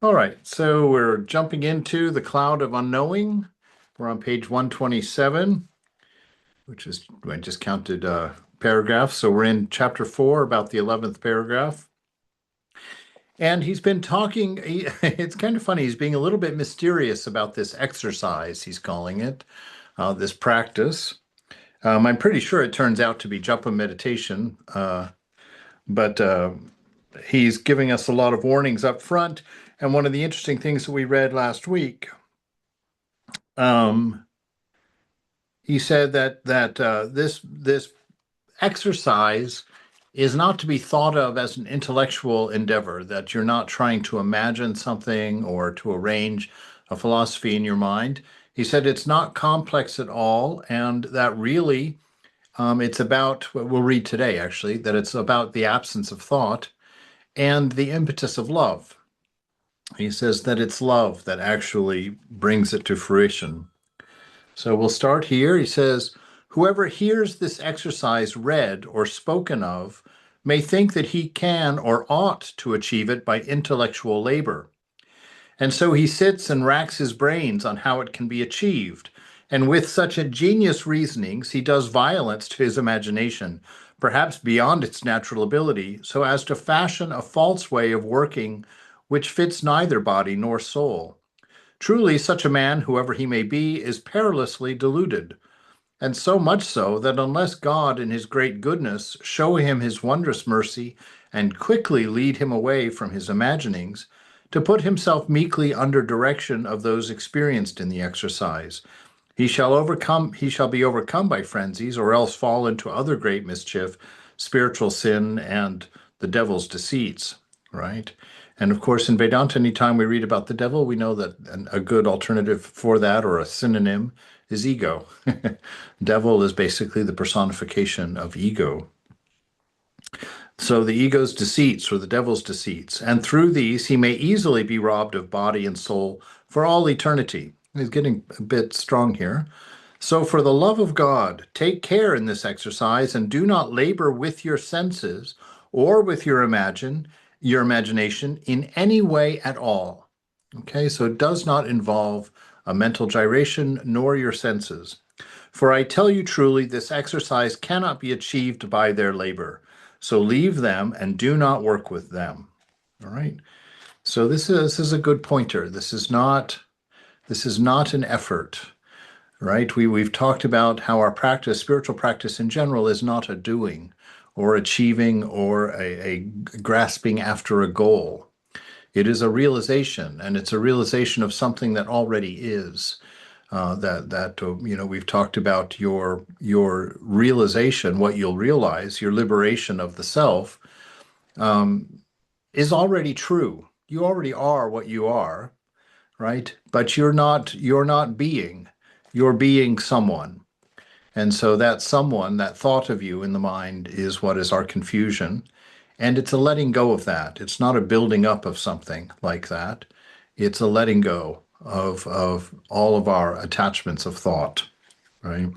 All right, so we're jumping into the Cloud of Unknowing. We're on page 127, which is, I just counted paragraphs. So we're in chapter 4, about the 11th paragraph. And he's been talking, it's kind of funny, he's being a little bit mysterious about this exercise, he's calling it, this practice. I'm pretty sure it turns out to be japa meditation, but he's giving us a lot of warnings up front. And one of the interesting things that we read last week, um, he said that this exercise is not to be thought of as an intellectual endeavor, that you're not trying to imagine something or to arrange a philosophy in your mind. He said it's not complex at all, and that really it's about, we'll read today actually, that it's about the absence of thought and the impetus of love. He says that it's love that actually brings it to fruition. So we'll start here. He says, whoever hears this exercise read or spoken of may think that he can or ought to achieve it by intellectual labor. And so he sits and racks his brains on how it can be achieved. And with such ingenious reasonings, he does violence to his imagination, perhaps beyond its natural ability, so as to fashion a false way of working which fits neither body nor soul. Truly, such a man, whoever he may be, is perilously deluded, and so much so that unless God in his great goodness show him his wondrous mercy and quickly lead him away from his imaginings, to put himself meekly under direction of those experienced in the exercise, he shall be overcome by frenzies, or else fall into other great mischief, spiritual sin, and the devil's deceits, right? And of course, in Vedanta, anytime we read about the devil, we know that a good alternative for that, or a synonym, is ego. Devil is basically the personification of ego. So the ego's deceits, or the devil's deceits, and through these he may easily be robbed of body and soul for all eternity. He's getting a bit strong here. So for the love of God, take care in this exercise and do not labor with your senses or with your imagination in any way at all. Okay, so it does not involve a mental gyration nor your senses. For I tell you truly, this exercise cannot be achieved by their labor. So leave them and do not work with them. All right. So this is a good pointer. This is not an effort, right? We've talked about how our practice, spiritual practice in general, is not a doing or achieving or a grasping after a goal. It is a realization, and it's a realization of something that already is. We've talked about your realization, what you'll realize, your liberation of the self, is already true. You already are what you are, right? But you're not being. You're being someone. And so that someone, that thought of you in the mind, is what is our confusion. And it's a letting go of that. It's not a building up of something like that. It's a letting go of all of our attachments of thought, right?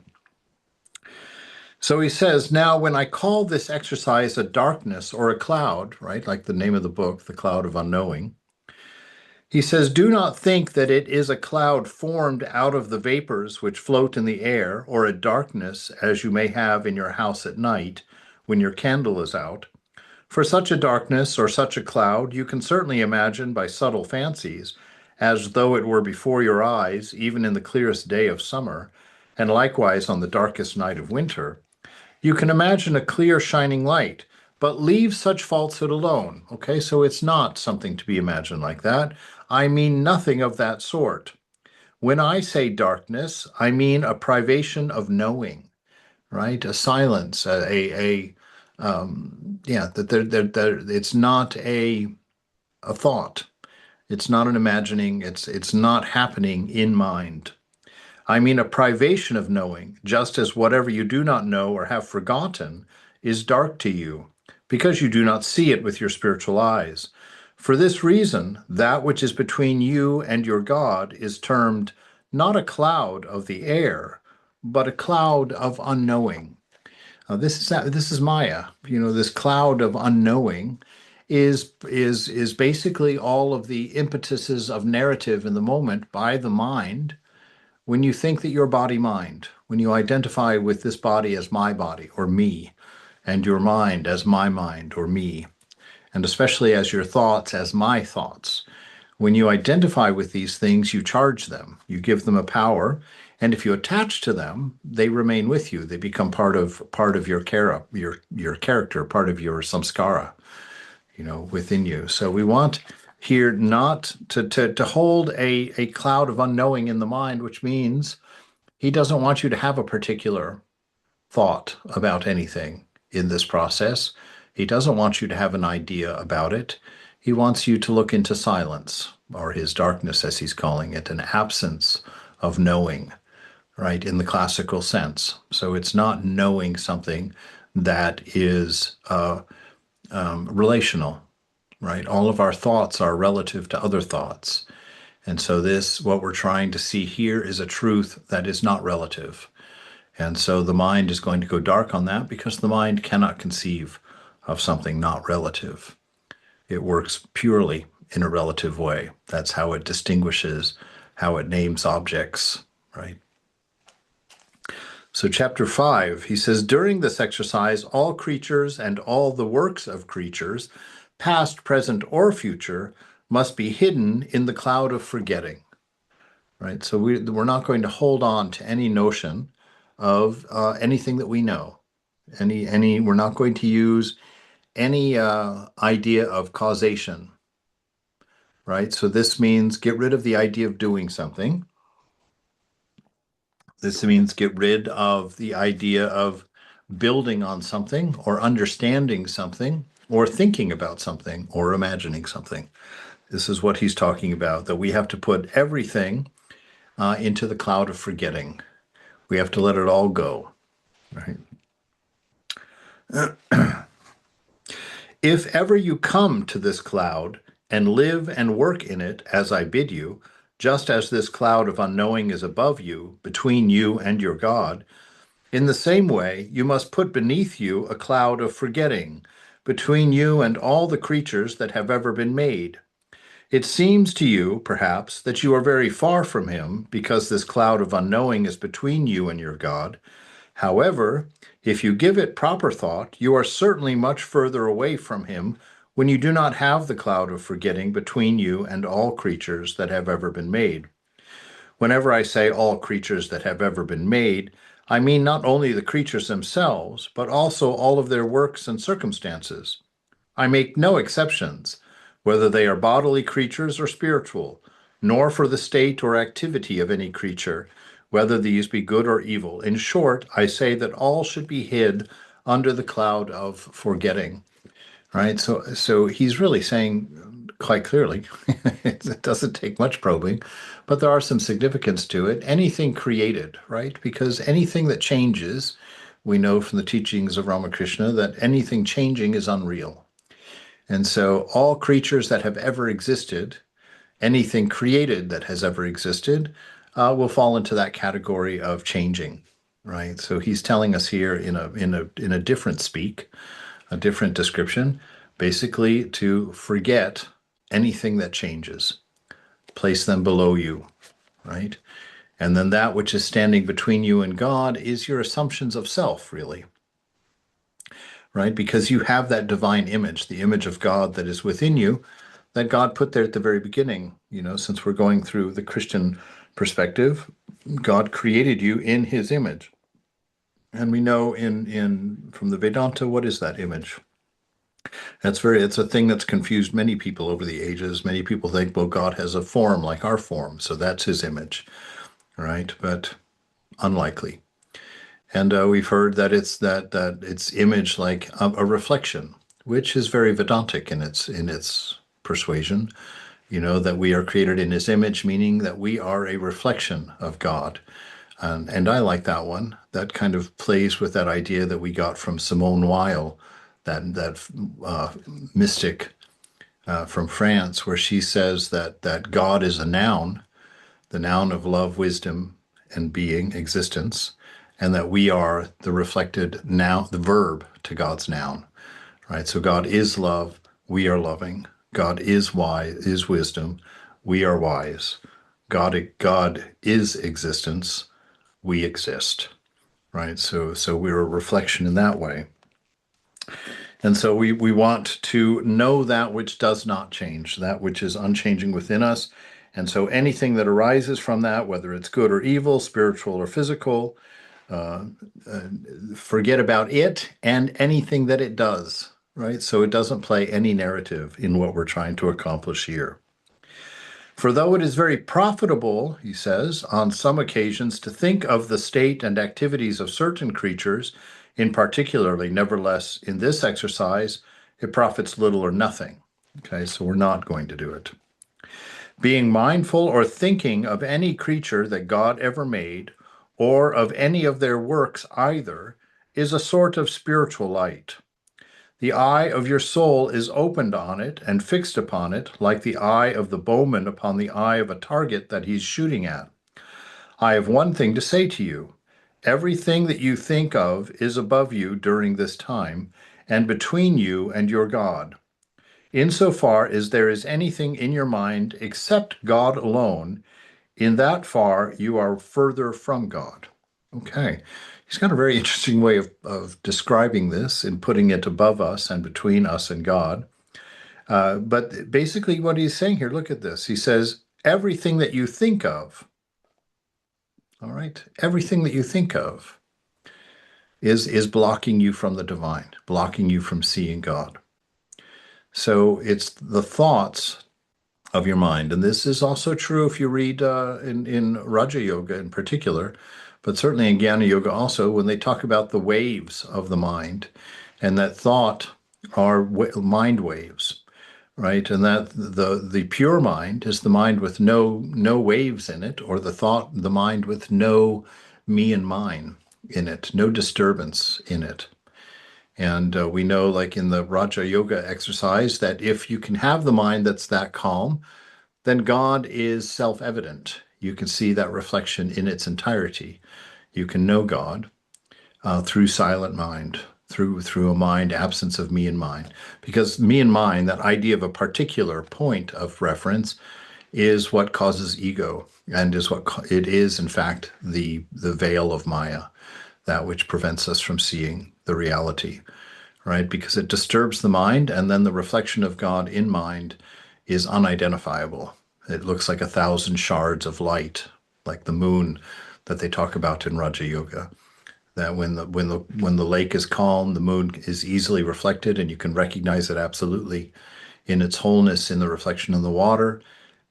So he says, now when I call this exercise a darkness or a cloud, right, like the name of the book, The Cloud of Unknowing, he says, do not think that it is a cloud formed out of the vapors which float in the air, or a darkness as you may have in your house at night when your candle is out. For such a darkness or such a cloud you can certainly imagine by subtle fancies, as though it were before your eyes, even in the clearest day of summer, and likewise on the darkest night of winter. You can imagine a clear shining light, but leave such falsehood alone. Okay, so it's not something to be imagined like that. I mean nothing of that sort. When I say darkness, I mean a privation of knowing, right? A silence, yeah, that it's not a thought. It's not an imagining. It's not happening in mind. I mean a privation of knowing, just as whatever you do not know or have forgotten is dark to you, because you do not see it with your spiritual eyes. For this reason, that which is between you and your God is termed not a cloud of the air, but a cloud of unknowing. This is Maya, this cloud of unknowing, is basically all of the impetuses of narrative in the moment by the mind when you think that your body mind, when you identify with this body as my body or me, and your mind as my mind or me, and especially as your thoughts as my thoughts. When you identify with these things, you charge them, you give them a power, and if you attach to them, they remain with you. They become part of your your character, part of your samskara, within you. So we want here not to hold a cloud of unknowing in the mind, which means he doesn't want you to have a particular thought about anything in this process. He doesn't want you to have an idea about it. He wants you to look into silence, or his darkness, as he's calling it, an absence of knowing, right, in the classical sense. So it's not knowing something that is relational, right? All of our thoughts are relative to other thoughts. And so what we're trying to see here is a truth that is not relative. And so the mind is going to go dark on that because the mind cannot conceive of something not relative. It works purely in a relative way. That's how it distinguishes, how it names objects, right? So, chapter 5, he says, during this exercise, all creatures and all the works of creatures, past, present, or future, must be hidden in the cloud of forgetting, right? So, we're not going to hold on to any notion of anything that we know. We're not going to use any idea of causation, right? So this means get rid of the idea of doing something. This means get rid of the idea of building on something or understanding something or thinking about something or imagining something. This is what he's talking about, that we have to put everything into the cloud of forgetting. We have to let it all go, right? If ever you come to this cloud and live and work in it as I bid you, just as this cloud of unknowing is above you, between you and your God, in the same way you must put beneath you a cloud of forgetting, between you and all the creatures that have ever been made. It seems to you, perhaps, that you are very far from him, because this cloud of unknowing is between you and your God. However, if you give it proper thought, you are certainly much further away from him when you do not have the cloud of forgetting between you and all creatures that have ever been made. Whenever I say all creatures that have ever been made, I mean not only the creatures themselves, but also all of their works and circumstances. I make no exceptions, whether they are bodily creatures or spiritual, nor for the state or activity of any creature, whether these be good or evil. In short, I say that all should be hid under the cloud of forgetting. Right? So he's really saying quite clearly, it doesn't take much probing, but there are some significance to it. Anything created, right? Because anything that changes, we know from the teachings of Ramakrishna that anything changing is unreal. And so all creatures that have ever existed, anything created that has ever existed, will fall into that category of changing, right? So he's telling us here in a different speak, a different description, basically to forget anything that changes, place them below you, right? And then that which is standing between you and God is your assumptions of self, really, right? Because you have that divine image, the image of God that is within you, that God put there at the very beginning. Since we're going through the Christian perspective, God created you in his image. And we know in from the Vedanta, what is that image? It's a thing that's confused many people over the ages. Many people think, well, God has a form like our form, so that's his image, right? But unlikely. And we've heard that it's image like a reflection, which is very Vedantic in its persuasion. That we are created in his image, meaning that we are a reflection of God. And I like that one. That kind of plays with that idea that we got from Simone Weil, that mystic from France, where she says that God is a noun, the noun of love, wisdom, and being, existence, and that we are the reflected noun, the verb to God's noun, right? So God is love, We are loving. God is wise, is wisdom. We are wise. God is existence. We exist. Right. So we're a reflection in that way. And so we want to know that which does not change, that which is unchanging within us. And so anything that arises from that, whether it's good or evil, spiritual or physical, uh, uh, forget about it and anything that it does, right? So it doesn't play any narrative in what we're trying to accomplish here. For though it is very profitable, he says, on some occasions to think of the state and activities of certain creatures, in particularly, nevertheless, in this exercise, it profits little or nothing. Okay, so we're not going to do it. Being mindful or thinking of any creature that God ever made, or of any of their works either, is a sort of spiritual light. The eye of your soul is opened on it and fixed upon it, like the eye of the bowman upon the eye of a target that he's shooting at. I have one thing to say to you. Everything that you think of is above you during this time, and between you and your God. Insofar as there is anything in your mind except God alone, in that far you are further from God. Okay. He's got a very interesting way of describing this and putting it above us and between us and God. But basically, what he's saying here, look at this. He says, everything that you think of, all right, everything that you think of is blocking you from the divine, blocking you from seeing God. So it's the thoughts of your mind. And this is also true if you read in Raja Yoga in particular, but certainly in Jnana Yoga also, when they talk about the waves of the mind and that thought are mind waves, right? And that the pure mind is the mind with no waves in it, or the mind with no me and mine in it, no disturbance in it. And we know, like in the Raja Yoga exercise, that if you can have the mind that's that calm, then God is self-evident. You can see that reflection in its entirety. You can know God through silent mind, through a mind absence of me and mine. Because me and mine, that idea of a particular point of reference, is what causes ego, and is what it is, in fact, the veil of Maya, that which prevents us from seeing the reality, right? Because it disturbs the mind, and then the reflection of God in mind is unidentifiable. It looks like 1,000 shards of light, like the moon that they talk about in Raja Yoga. That when the lake is calm, the moon is easily reflected, and you can recognize it absolutely in its wholeness in the reflection of the water.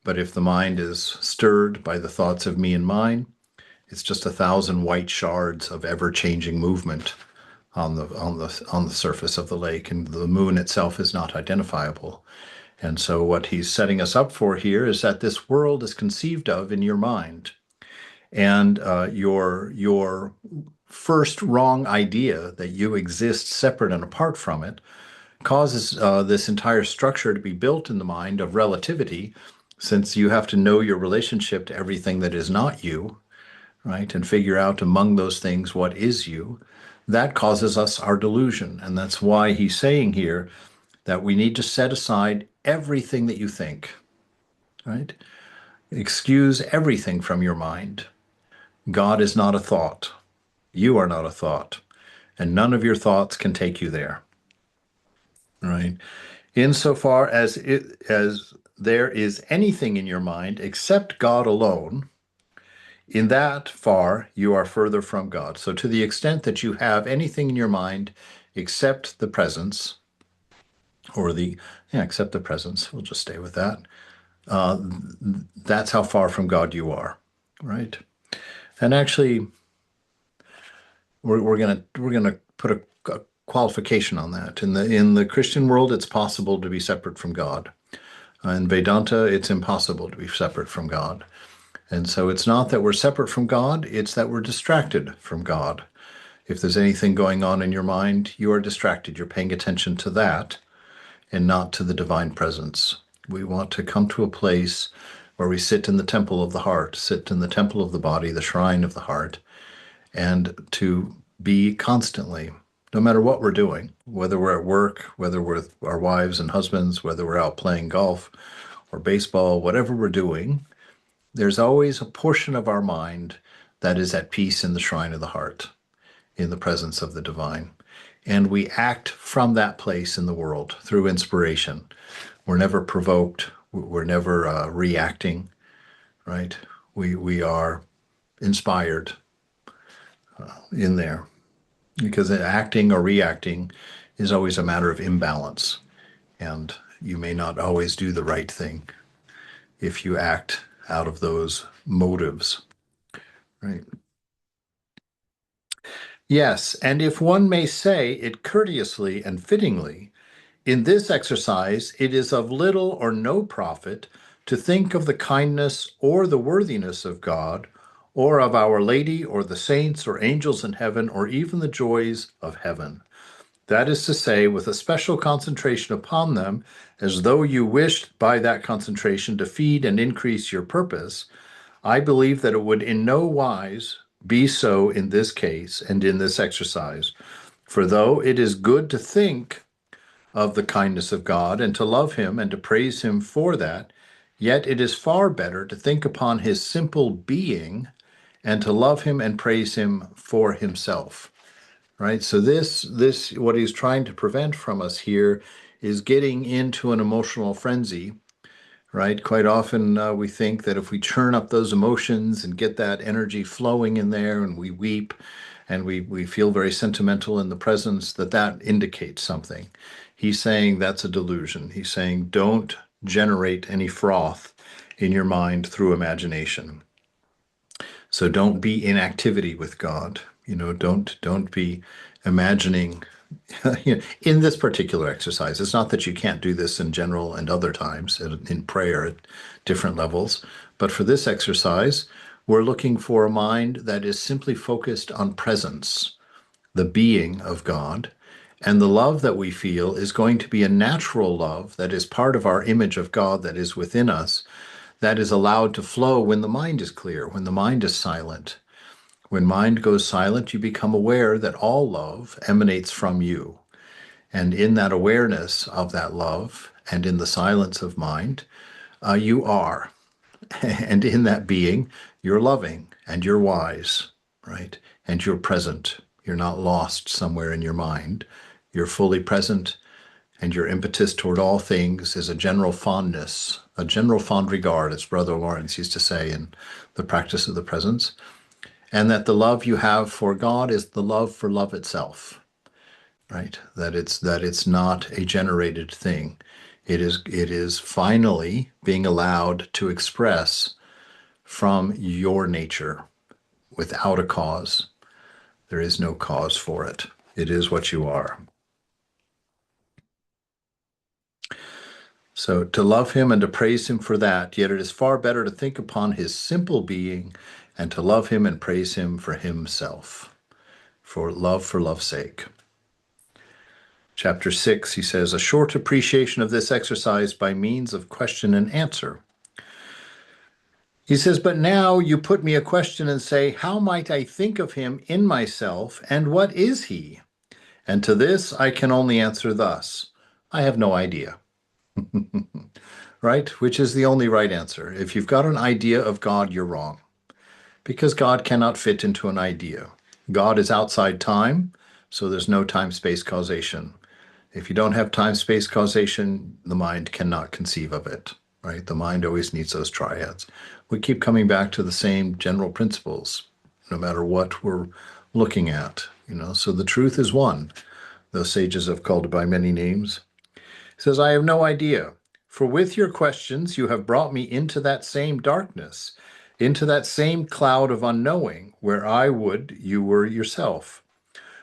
But if the mind is stirred by the thoughts of me and mine, it's just 1,000 white shards of ever-changing movement on the surface of the lake, and the moon itself is not identifiable. And so what he's setting us up for here is that this world is conceived of in your mind, and your first wrong idea that you exist separate and apart from it causes this entire structure to be built in the mind of relativity, since you have to know your relationship to everything that is not you, right? And figure out among those things what is you. That causes us our delusion. And that's why he's saying here that we need to set aside everything that you think, right? Excuse everything from your mind. God is not a thought. You are not a thought. And none of your thoughts can take you there, right? Insofar as there is anything in your mind except God alone, in that far you are further from God. So to the extent that you have anything in your mind except the presence, or except the presence, we'll just stay with that. Uh, that's how far from God you are, right? And actually, we're gonna put a qualification on that. In the Christian world, it's possible to be separate from God. In Vedanta, it's impossible to be separate from God. And so it's not that we're separate from God, it's that we're distracted from God. If there's anything going on in your mind, you are distracted. You're paying attention to that and not to the divine presence. We want to come to a place where we sit in the temple of the heart, sit in the temple of the body, the shrine of the heart, and to be constantly no matter what we're doing, whether we're at work, whether we're with our wives and husbands, whether we're out playing golf or baseball, whatever we're doing, there's always a portion of our mind that is at peace in the shrine of the heart, in the presence of the divine. And we act from that place in the world through inspiration. We're never provoked. We're never reacting, right? We are inspired in there because acting or reacting is always a matter of imbalance. And you may not always do the right thing if you act out of those motives, right? Yes, and if one may say it courteously and fittingly, in this exercise it is of little or no profit to think of the kindness or the worthiness of God, or of Our Lady, or the saints, or angels in heaven, or even the joys of heaven. That is to say, with a special concentration upon them, as though you wished by that concentration to feed and increase your purpose. I believe that it would in no wise be so in this case and in this exercise. For though it is good to think of the kindness of God and to love him and to praise him for that, yet it is far better to think upon his simple being and to love him and praise him for himself. Right? So this what he's trying to prevent from us here is getting into an emotional frenzy, right? Quite often we think that if we churn up those emotions and get that energy flowing in there and we weep and we feel very sentimental in the presence, that that indicates something. He's saying that's a delusion. He's saying don't generate any froth in your mind through imagination. So don't be in activity with God. Don't be imagining in this particular exercise. It's not that you can't do this in general and other times in prayer at different levels, but for this exercise, we're looking for a mind that is simply focused on presence, the being of God. And the love that we feel is going to be a natural love that is part of our image of God that is within us, that is allowed to flow when the mind is clear, when the mind is silent. When mind goes silent, you become aware that all love emanates from you. And in that awareness of that love and in the silence of mind, you are. And in that being, you're loving and you're wise, right? And you're present. You're not lost somewhere in your mind. You're fully present, and your impetus toward all things is a general fondness, a general fond regard, as Brother Lawrence used to say in the practice of the presence. And that the love you have for God is the love for love itself, right? That it's not a generated thing. It is finally being allowed to express from your nature without a cause. There is no cause for it. It is what you are. So to love him and to praise him for that, yet it is far better to think upon his simple being and to love him and praise him for himself, for love's sake. Chapter 6, he says, a short appreciation of this exercise by means of question and answer. He says, but now you put me a question and say, how might I think of him in myself, and what is he? And to this I can only answer thus, I have no idea. Right? Which is the only right answer. If you've got an idea of God, you're wrong, because God cannot fit into an idea. God is outside time, so there's no time-space causation. If you don't have time-space causation, the mind cannot conceive of it, right? The mind always needs those triads. We keep coming back to the same general principles, no matter what we're looking at, So the truth is one. Those sages have called it by many names. He says, I have no idea, for with your questions you have brought me into that same darkness, into that same cloud of unknowing, where I would you were yourself.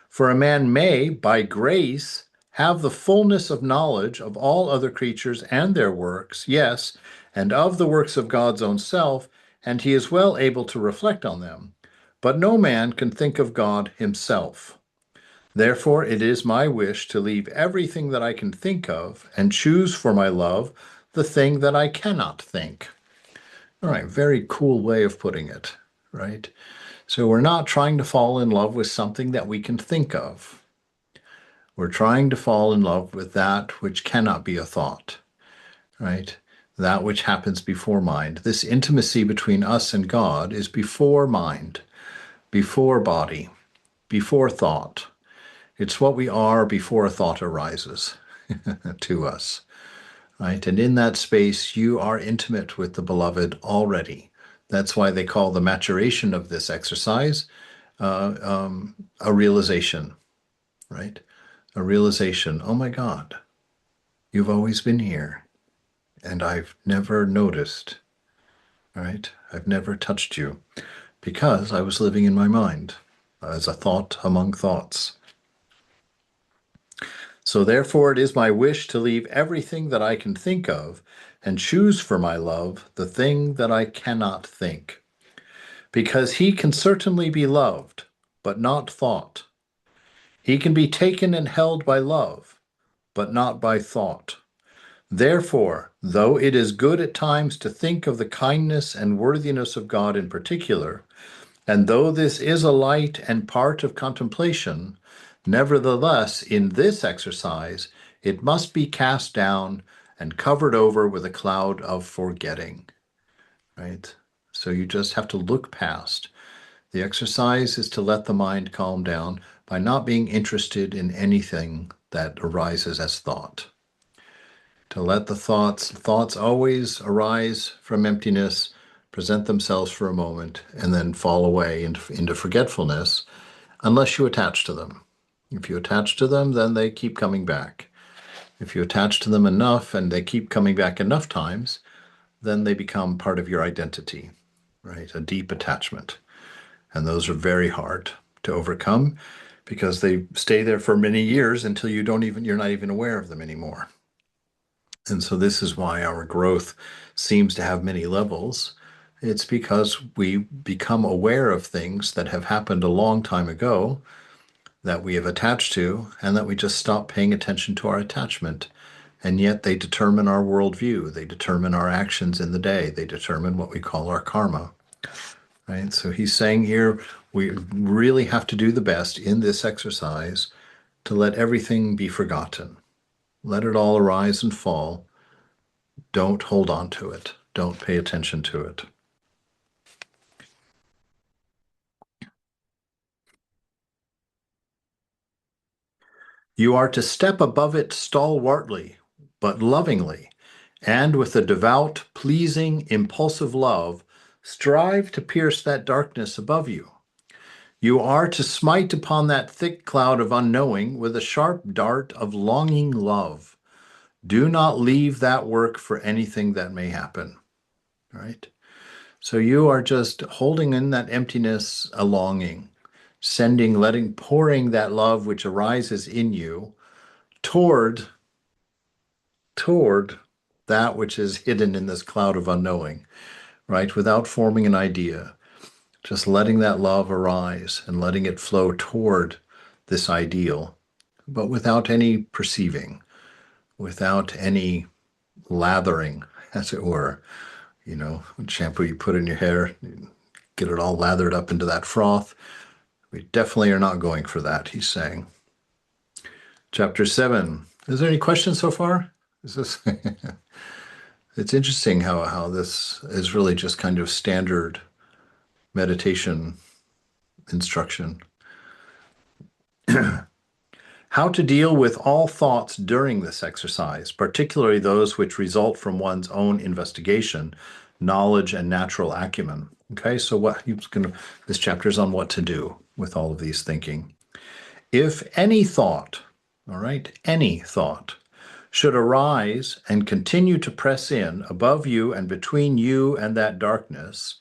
For a man may, by grace, have the fullness of knowledge of all other creatures and their works, yes, and of the works of God's own self, and he is well able to reflect on them. But no man can think of God himself. Therefore, it is my wish to leave everything that I can think of and choose for my love the thing that I cannot think. All right, very cool way of putting it, right? So we're not trying to fall in love with something that we can think of. We're trying to fall in love with that which cannot be a thought, right? That which happens before mind. This intimacy between us and God is before mind, before body, before thought. It's what we are before a thought arises to us, right? And in that space, you are intimate with the beloved already. That's why they call the maturation of this exercise a realization, right? A realization, oh my God, you've always been here, and I've never noticed, right? I've never touched you because I was living in my mind as a thought among thoughts. So therefore, it is my wish to leave everything that I can think of and choose for my love the thing that I cannot think, because he can certainly be loved, but not thought. He can be taken and held by love, but not by thought. Therefore, though it is good at times to think of the kindness and worthiness of God in particular, and though this is a light and part of contemplation, nevertheless, in this exercise, it must be cast down and covered over with a cloud of forgetting, right? So you just have to look past. The exercise is to let the mind calm down by not being interested in anything that arises as thought. To let the thoughts always arise from emptiness, present themselves for a moment, and then fall away into forgetfulness, unless you attach to them. If you attach to them, then they keep coming back. If you attach to them enough and they keep coming back enough times, then they become part of your identity, right? A deep attachment. And those are very hard to overcome because they stay there for many years until you're not even aware of them anymore. And so this is why our growth seems to have many levels. It's because we become aware of things that have happened a long time ago that we have attached to, and that we just stop paying attention to our attachment. And yet they determine our worldview. They determine our actions in the day. They determine what we call our karma. Right? So he's saying here, we really have to do the best in this exercise to let everything be forgotten. Let it all arise and fall. Don't hold on to it. Don't pay attention to it. You are to step above it stalwartly, but lovingly, and with a devout, pleasing, impulsive love, strive to pierce that darkness above you. You are to smite upon that thick cloud of unknowing with a sharp dart of longing love. Do not leave that work for anything that may happen, right? So you are just holding in that emptiness, a longing, pouring that love which arises in you toward toward that which is hidden in this cloud of unknowing, right? Without forming an idea, just letting that love arise and letting it flow toward this ideal, but without any perceiving, without any lathering, as it were. You know, shampoo you put in your hair, get it all lathered up into that froth. We definitely are not going for that, he's saying. Chapter 7. Is there any questions so far? Is this It's interesting how this is really just kind of standard meditation instruction. How to deal with all thoughts during this exercise, particularly those which result from one's own investigation, knowledge, and natural acumen. Okay, so this chapter is on what to do with all of these thinking. If any thought, all right, any thought, should arise and continue to press in above you and between you and that darkness,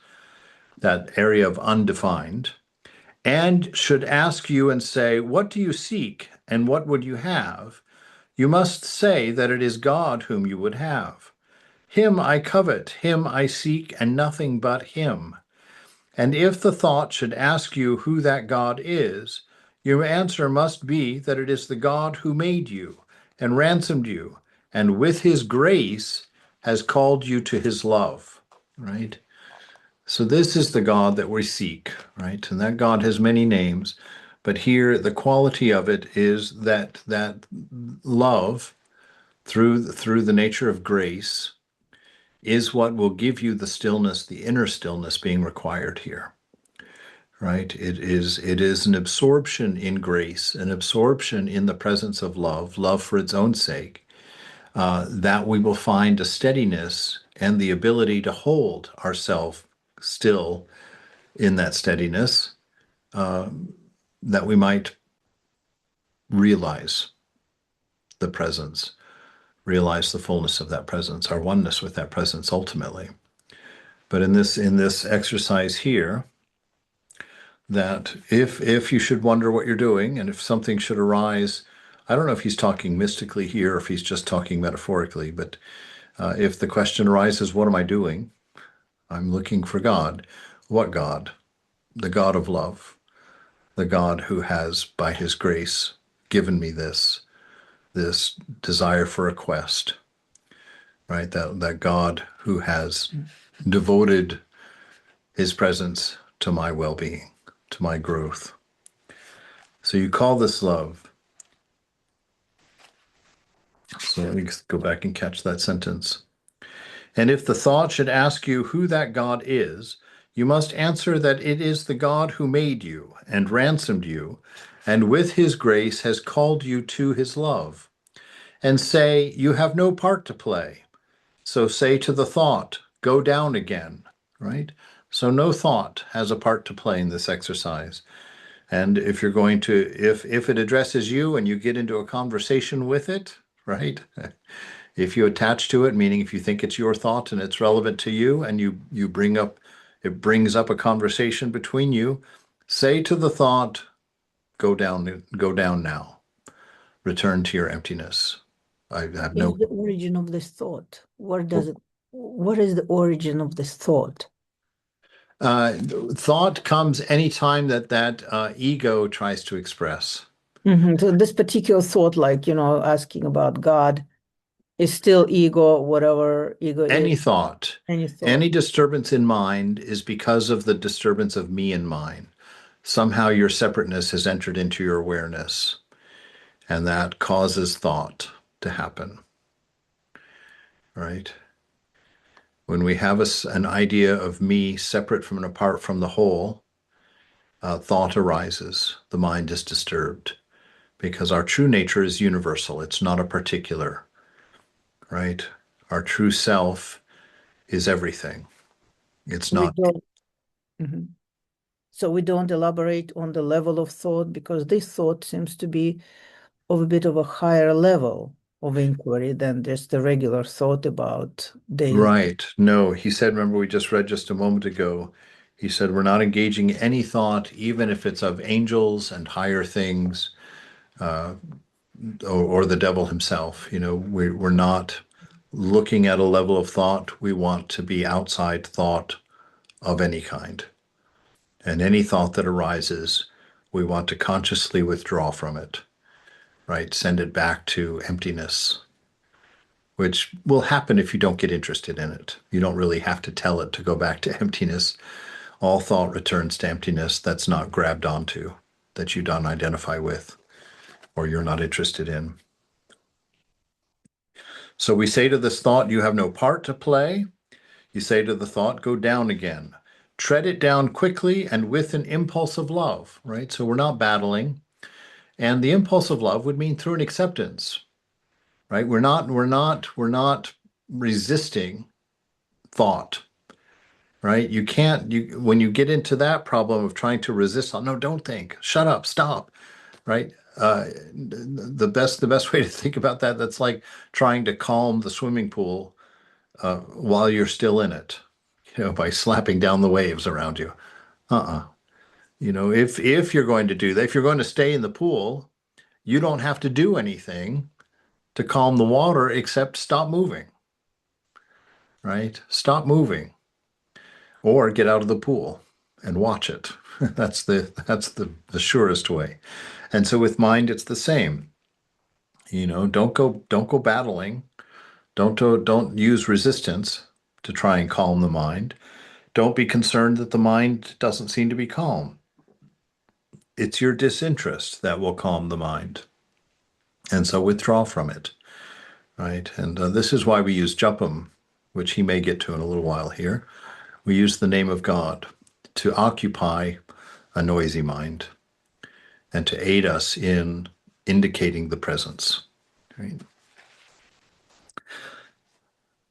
that area of undefined, and should ask you and say, what do you seek and what would you have? You must say that it is God whom you would have. Him I covet, him I seek, and nothing but him. And if the thought should ask you who that God is, your answer must be that it is the God who made you and ransomed you, and with his grace has called you to his love, right? So this is the God that we seek, right? And that God has many names, But here, the quality of it is that love through the nature of grace is what will give you the stillness, the inner stillness being required here. Right? It is an absorption in grace, an absorption in the presence of love, love for its own sake, that we will find a steadiness and the ability to hold ourselves still in that steadiness, uh, that we might realize the presence, realize the fullness of that presence, our oneness with that presence ultimately. But in this exercise here, that if you should wonder what you're doing, and if something should arise, I don't know if he's talking mystically here or if he's just talking metaphorically, but if the question arises, what am I doing? I'm looking for God. What God? The God of love, the God who has, by his grace, given me this desire for a quest, right? That God who has devoted his presence to my well-being, to my growth. So you call this love. So let me go back and catch that sentence. And if the thought should ask you who that God is, you must answer that it is the God who made you and ransomed you, and with his grace has called you to his love. And say, you have no part to play. So say to the thought, go down again, right? So no thought has a part to play in this exercise. And if you're going to, if it addresses you and you get into a conversation with it, right? If you attach to it, meaning if you think it's your thought and it's relevant to you, and you bring up, it brings up a conversation between you, say to the thought, go down now. Return to your emptiness. I have Is no. the origin of this thought? What is the origin of this thought? Uh, Thought comes anytime that ego tries to express. So this particular thought, like, asking about God, is still ego, whatever ego is, Any thought, any thought. any disturbance in mind is because of the disturbance of me in mind. Somehow your separateness has entered into your awareness, and that causes thought to happen, right? When we have an idea of me separate from and apart from the whole, thought arises. The mind is disturbed because our true nature is universal. It's not a particular, right? Our true self is everything. It's We not don't. Mhm. So we don't elaborate on the level of thought because this thought seems to be of a bit of a higher level of inquiry than just the regular thought about daily. right. No, he said, remember, we just read just a moment ago, he said, we're not engaging any thought, even if it's of angels and higher things, uh, or the devil himself. We're not looking at a level of thought. We want to be outside thought of any kind. And any thought that arises, we want to consciously withdraw from it, right? Send it back to emptiness, which will happen if you don't get interested in it. You don't really have to tell it to go back to emptiness. All thought returns to emptiness that's not grabbed onto, that you don't identify with, or you're not interested in. So we say to this thought, you have no part to play. You say to the thought, go down again. Tread it down quickly and with an impulse of love, right? So we're not battling. And the impulse of love would mean through an acceptance, right? We're not resisting thought, right? You can't, when you get into that problem of trying to resist, no, don't think, shut up, stop, right? The best way to think about that, that's like trying to calm the swimming pool while you're still in it, by slapping down the waves around you. Uh-uh. If you're going to do that, if you're going to stay in the pool, you don't have to do anything to calm the water except stop moving, right? Stop moving or get out of the pool and watch it. That's the surest way. And so with mind, it's the same. Don't go battling. Don't use resistance to try and calm the mind. Don't be concerned that the mind doesn't seem to be calm. it's your disinterest that will calm the mind. And so withdraw from it, right? And this is why we use jupam, which he may get to in a little while here. We use the name of God to occupy a noisy mind and to aid us in indicating the presence. Right?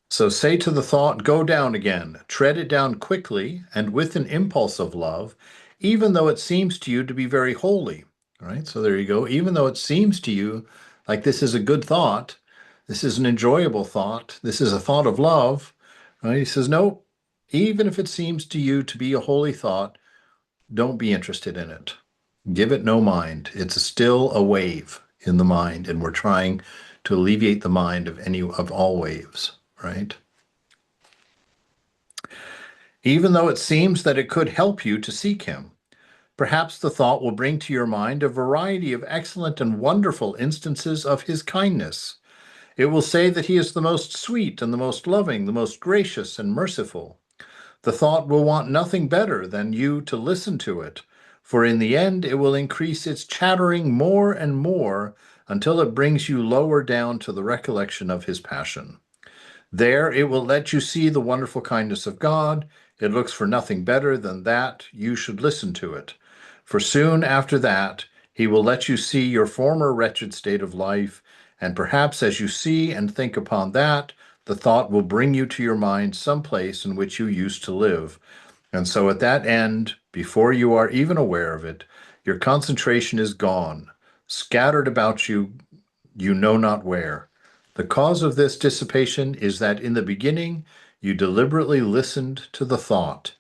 So say to the thought, go down again, tread it down quickly and with an impulse of love, even though it seems to you to be very holy. Right? So there you go. Even though it seems to you like this is a good thought, this is an enjoyable thought, this is a thought of love, right? He says, no, even if it seems to you to be a holy thought, don't be interested in it. Give it no mind. It's still a wave in the mind, and we're trying to alleviate the mind of all waves, right? Even though it seems that it could help you to seek him, perhaps the thought will bring to your mind a variety of excellent and wonderful instances of his kindness. It will say that he is the most sweet and the most loving, the most gracious and merciful. The thought will want nothing better than you to listen to it, for in the end it will increase its chattering more and more until it brings you lower down to the recollection of his passion. There it will let you see the wonderful kindness of God. It looks for nothing better than that you should listen to it. For soon after that, he will let you see your former wretched state of life, and perhaps as you see and think upon that, the thought will bring you to your mind some place in which you used to live. And so at that end, before you are even aware of it, your concentration is gone, scattered about you, you know not where. The cause of this dissipation is that in the beginning you deliberately listened to the thought,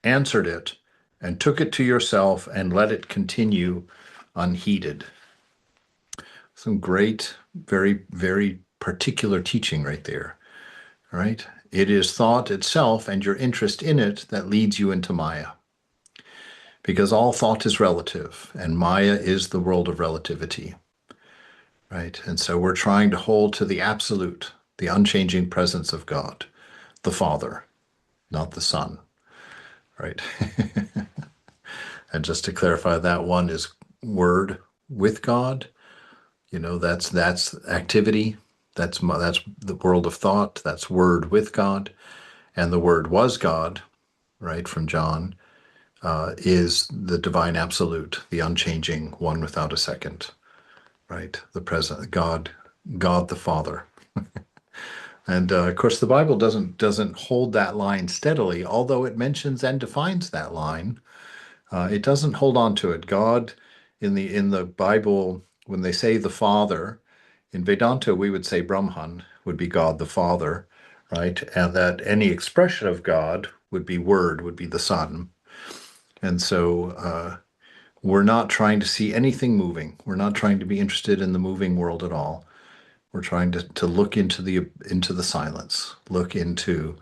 answered it, and took it to yourself and let it continue unheeded. Some great, very, very particular teaching right there, right? It is thought itself and your interest in it that leads you into Maya. Because all thought is relative, and Maya is the world of relativity, right? And so we're trying to hold to the absolute, the unchanging presence of God, the Father, not the Son, right? And just to clarify, that one is Word with God. You know, that's activity. That's the world of thought. That's Word with God, and the Word was God, right? From John, is the divine absolute, the unchanging one without a second, right? The present God, God the Father. And of course, the Bible doesn't hold that line steadily, although it mentions and defines that line. It doesn't hold on to it. God, in the Bible, when they say the Father, in Vedanta we would say Brahman would be God the Father, right? And that any expression of God would be Word, would be the Son. And so we're not trying to see anything moving. We're not trying to be interested in the moving world at all. We're trying to look into the silence, look into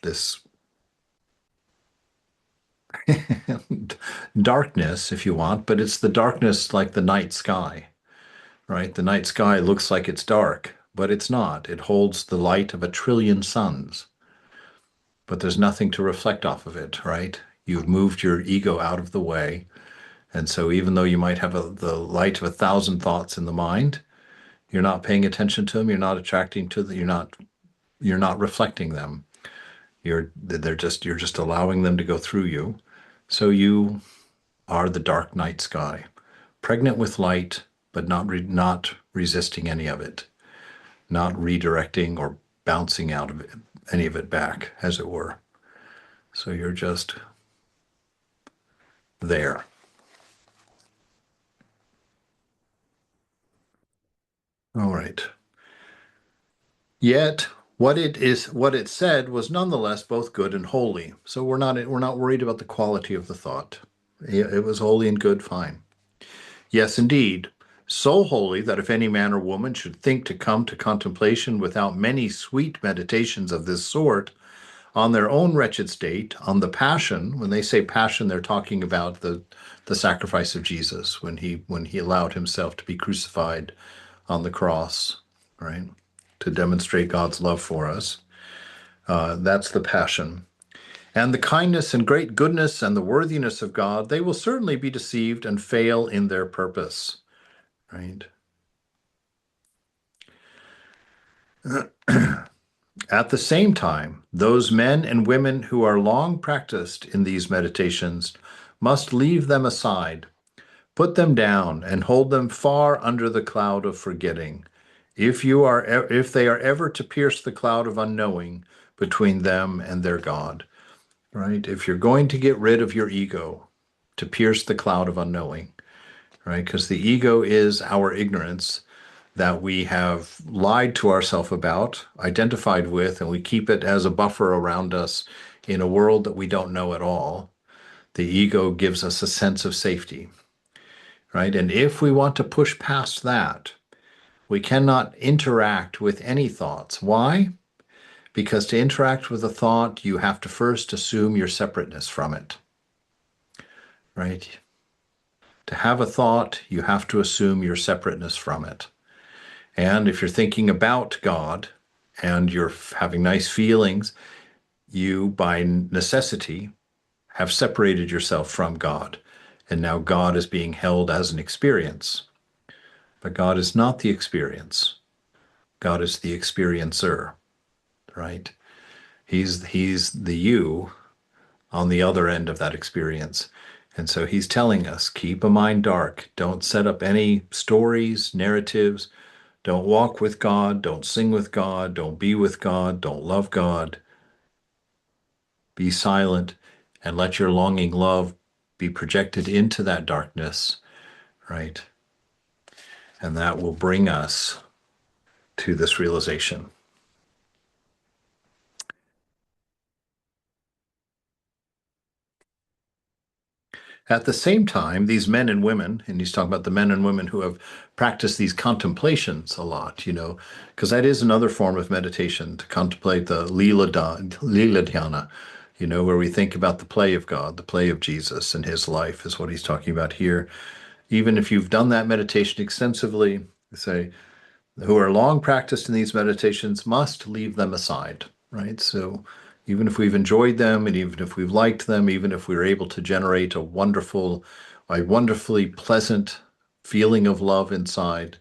this darkness, if you want, but it's the darkness like the night sky, right? The night sky looks like it's dark, but it's not. It holds the light of a trillion suns, but there's nothing to reflect off of it, right? You've moved your ego out of the way. And so even though you might have the light of 1,000 thoughts in the mind, you're not paying attention to them. You're not attracting to them. You're not reflecting them. You're just allowing them to go through you. So you are the dark night sky, pregnant with light, but not resisting any of it, not redirecting or bouncing out of it, any of it back, as it were. So you're just there. All right. Yet what it said was nonetheless both good and holy. So we're not worried about the quality of the thought. It was holy and good, fine. Yes, indeed, so holy that if any man or woman should think to come to contemplation without many sweet meditations of this sort, on their own wretched state, on the passion, when they say passion, they're talking about the sacrifice of Jesus when he allowed himself to be crucified on the cross, right? To demonstrate God's love for us. That's the passion. And the kindness and great goodness and the worthiness of God, they will certainly be deceived and fail in their purpose, right? At the same time, those men and women who are long practiced in these meditations must leave them aside, put them down, and hold them far under the cloud of forgetting. If they are ever to pierce the cloud of unknowing between them and their God, right? If you're going to get rid of your ego, to pierce the cloud of unknowing, right? Because the ego is our ignorance that we have lied to ourselves about, identified with, and we keep it as a buffer around us in a world that we don't know at all. The ego gives us a sense of safety, right? And if we want to push past that, we cannot interact with any thoughts. Why? Because to interact with a thought, you have to first assume your separateness from it, right? To have a thought, you have to assume your separateness from it. And if you're thinking about God and you're having nice feelings, you, by necessity, have separated yourself from God. And now God is being held as an experience. But God is not the experience. God is the experiencer, right? He's the you on the other end of that experience. And so he's telling us, keep a mind dark. Don't set up any stories, narratives. Don't walk with God. Don't sing with God. Don't be with God. Don't love God. Be silent and let your longing love be projected into that darkness, right? And that will bring us to this realization. At the same time, these men and women, and he's talking about the men and women who have practiced these contemplations a lot, because that is another form of meditation, to contemplate the Lila Dhyana, where we think about the play of God, the play of Jesus and his life is what he's talking about here. Even if you've done that meditation extensively, say, who are long practiced in these meditations must leave them aside, right? So even if we've enjoyed them and even if we've liked them, even if we're able to generate a wonderfully pleasant feeling of love inside,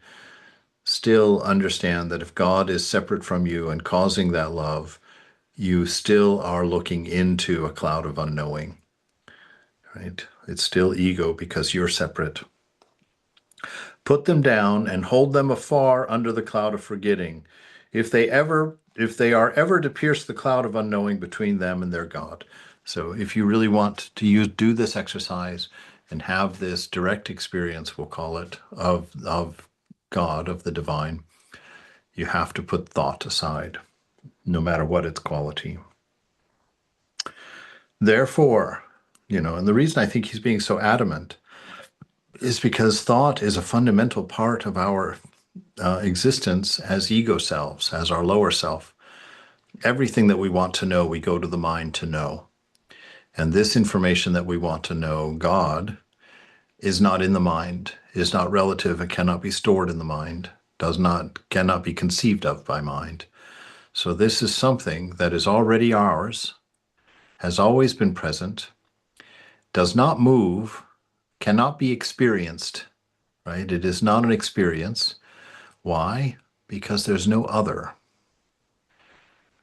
still understand that if God is separate from you and causing that love, you still are looking into a cloud of unknowing, right? It's still ego because you're separate. Put them down and hold them afar under the cloud of forgetting, if they are ever to pierce the cloud of unknowing between them and their God. So if you really want to do this exercise and have this direct experience, we'll call it, of God, of the divine, you have to put thought aside, no matter what its quality. Therefore, and the reason I think he's being so adamant is because thought is a fundamental part of our existence as ego selves, as our lower self. Everything that we want to know, we go to the mind to know. And this information that we want to know, God, is not in the mind, is not relative, and cannot be stored in the mind, cannot be conceived of by mind. So this is something that is already ours, has always been present, does not move, cannot be experienced, right? It is not an experience. Why? Because there's no other.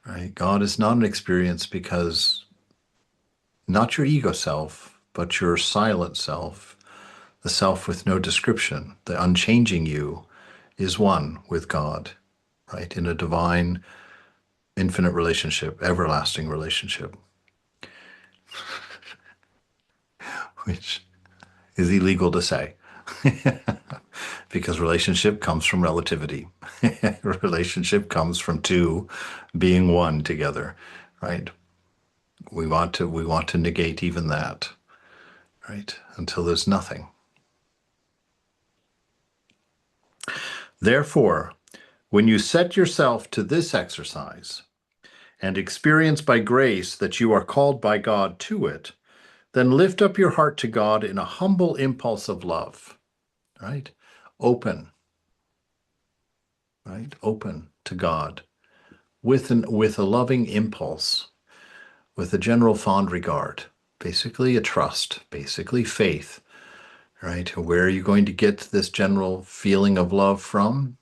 Right? God is not an experience because not your ego self, but your silent self, the self with no description, the unchanging you, is one with God, right? In a divine, infinite relationship, everlasting relationship, which is illegal to say because relationship comes from relativity. Relationship comes from two being one together, right? We want to negate even that, right? Until there's nothing. Therefore, when you set yourself to this exercise and experience by grace that you are called by God to it, then lift up your heart to God in a humble impulse of love, right? Open, right? Open to God with a loving impulse. with a general fond regard, basically a trust, basically faith, right? Where are you going to get this general feeling of love from?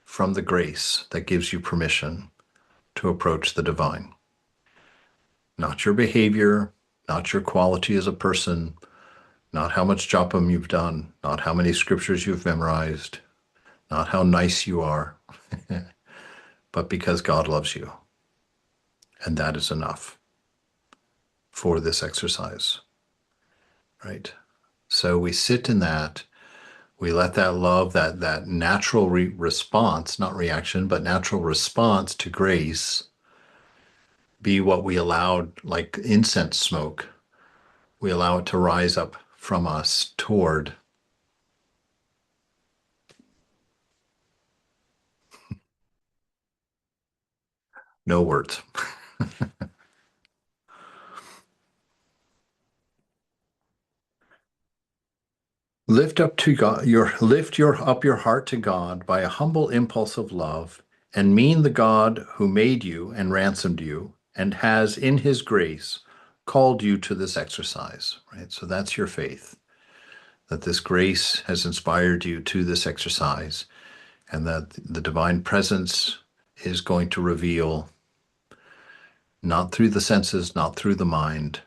From the grace that gives you permission to approach the divine. Not your behavior, not your quality as a person, not how much jopam you've done, not how many scriptures you've memorized, not how nice you are, but because God loves you. And that is enough for this exercise, right? So we sit in that, we let that love, that natural response, not reaction, but natural response to grace be what we allowed, like incense smoke. We allow it to rise up from us toward no words. Lift your up your heart to God by a humble impulse of love, and mean the God who made you and ransomed you, and has in his grace called you to this exercise, right? So that's your faith, that this grace has inspired you to this exercise, and that the divine presence is going to reveal, not through the senses, not through the mind,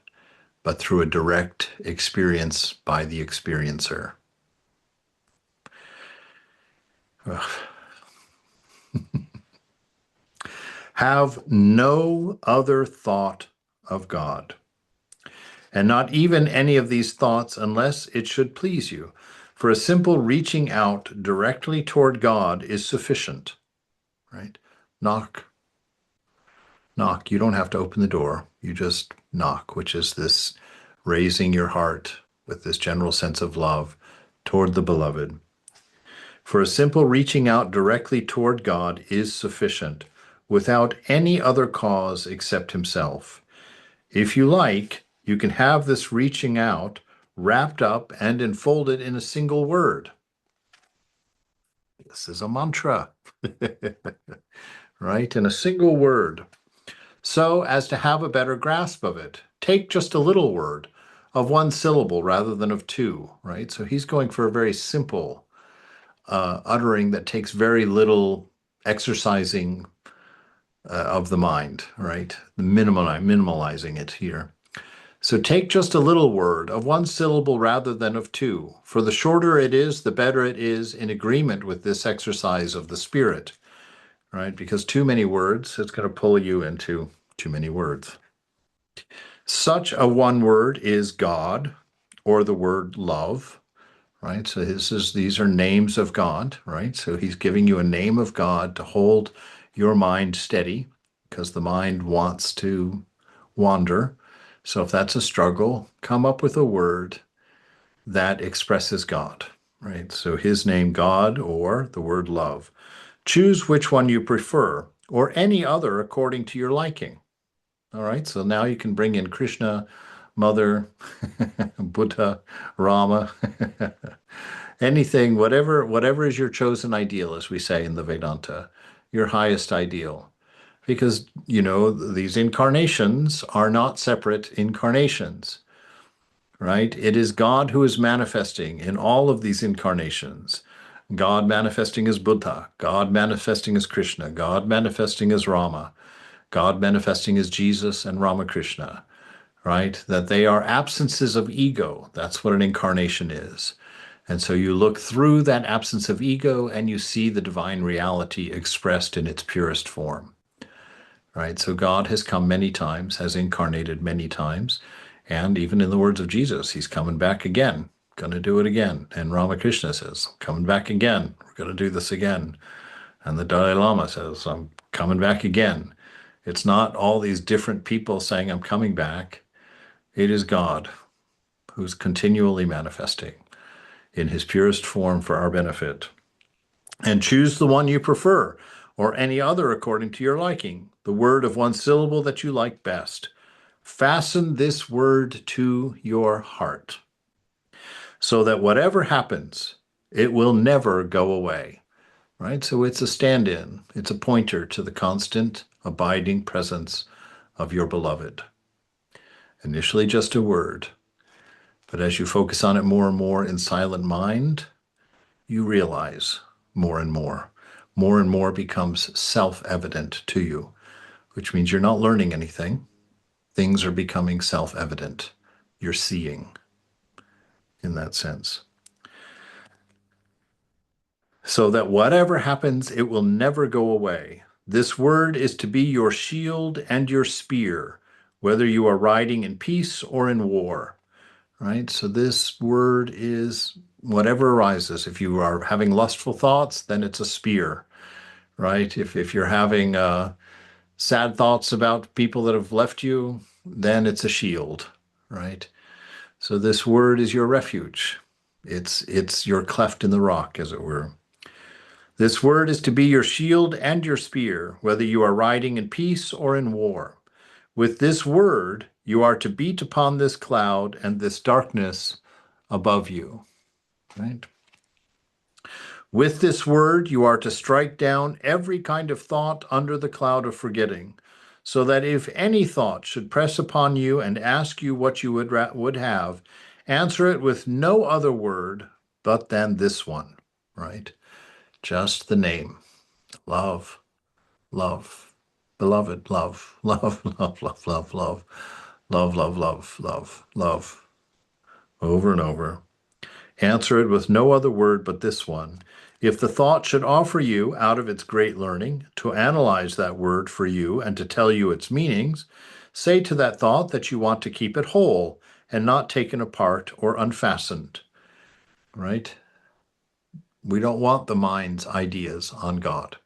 but through a direct experience by the experiencer. Ugh. Have no other thought of God, and not even any of these thoughts unless it should please you. For a simple reaching out directly toward God is sufficient, right? Knock, knock. You don't have to open the door. You just knock, which is this raising your heart with this general sense of love toward the beloved. For a simple reaching out directly toward God is sufficient, without any other cause except himself. If you like, you can have this reaching out wrapped up and enfolded in a single word. This is a mantra, right? In a single word, so as to have a better grasp of it. Take just a little word of one syllable rather than of two, right? So he's going for a very simple uttering that takes very little exercising of the mind, right? Minimalizing it here. So take just a little word of one syllable rather than of two, for the shorter it is, the better it is in agreement with this exercise of the spirit, right? Because too many words, it's going to pull you into too many words. Such a one word is God, or the word love, right? So these are names of God, right? So he's giving you a name of God to hold your mind steady, because the mind wants to wander. So if that's a struggle, come up with a word that expresses God, right? So his name, God, or the word love. Choose which one you prefer, or any other according to your liking. All right, so now you can bring in Krishna, Mother, Buddha, Rama, anything, whatever is your chosen ideal, as we say in the Vedanta, your highest ideal. Because, these incarnations are not separate incarnations, right? It is God who is manifesting in all of these incarnations. God manifesting as Buddha, God manifesting as Krishna, God manifesting as Rama, God manifesting as Jesus and Ramakrishna, right? That they are absences of ego. That's what an incarnation is. And so you look through that absence of ego and you see the divine reality expressed in its purest form, right? So God has come many times, has incarnated many times. And even in the words of Jesus, he's coming back again, going to do it again. And Ramakrishna says, coming back again, we're going to do this again. And the Dalai Lama says, I'm coming back again. It's not all these different people saying, I'm coming back. It is God who's continually manifesting in his purest form for our benefit. And choose the one you prefer, or any other according to your liking, the word of one syllable that you like best. Fasten this word to your heart, so that whatever happens, it will never go away, right? So it's a stand-in. It's a pointer to the constant, abiding presence of your beloved. Initially, just a word. But as you focus on it more and more in silent mind, you realize more and more. More and more becomes self-evident to you, which means you're not learning anything. Things are becoming self-evident. You're seeing in that sense. So that whatever happens, it will never go away. This word is to be your shield and your spear, whether you are riding in peace or in war, right? So this word is whatever arises. If you are having lustful thoughts, then it's a spear, right? If you're having sad thoughts about people that have left you, then it's a shield, right? So this word is your refuge. It's your cleft in the rock, as it were. This word is to be your shield and your spear, whether you are riding in peace or in war. With this word, you are to beat upon this cloud and this darkness above you, right? With this word, you are to strike down every kind of thought under the cloud of forgetting, so that if any thought should press upon you and ask you what you would have, answer it with no other word but than this one, right? Just the name, love, love, beloved, love, love, love, love, love, love, love, love, love, love, love, over and over. Answer it with no other word but this one. If the thought should offer you, out of its great learning, to analyze that word for you and to tell you its meanings, say to that thought that you want to keep it whole and not taken apart or unfastened, right? We don't want the mind's ideas on God.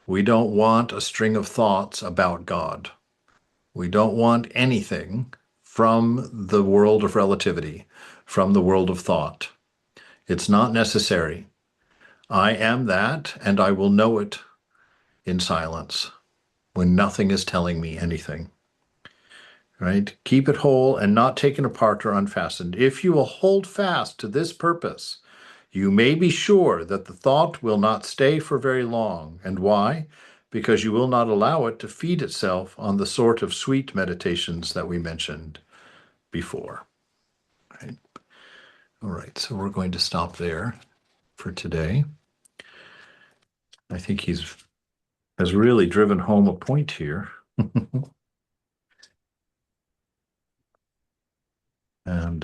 We don't want a string of thoughts about God. We don't want anything from the world of relativity, from the world of thought. It's not necessary. I am that, and I will know it in silence when nothing is telling me anything. Right? Keep it whole and not taken apart or unfastened. If you will hold fast to this purpose, you may be sure that the thought will not stay for very long. And why? Because you will not allow it to feed itself on the sort of sweet meditations that we mentioned before. Right? All right, so we're going to stop there for today. I think he's has really driven home a point here. And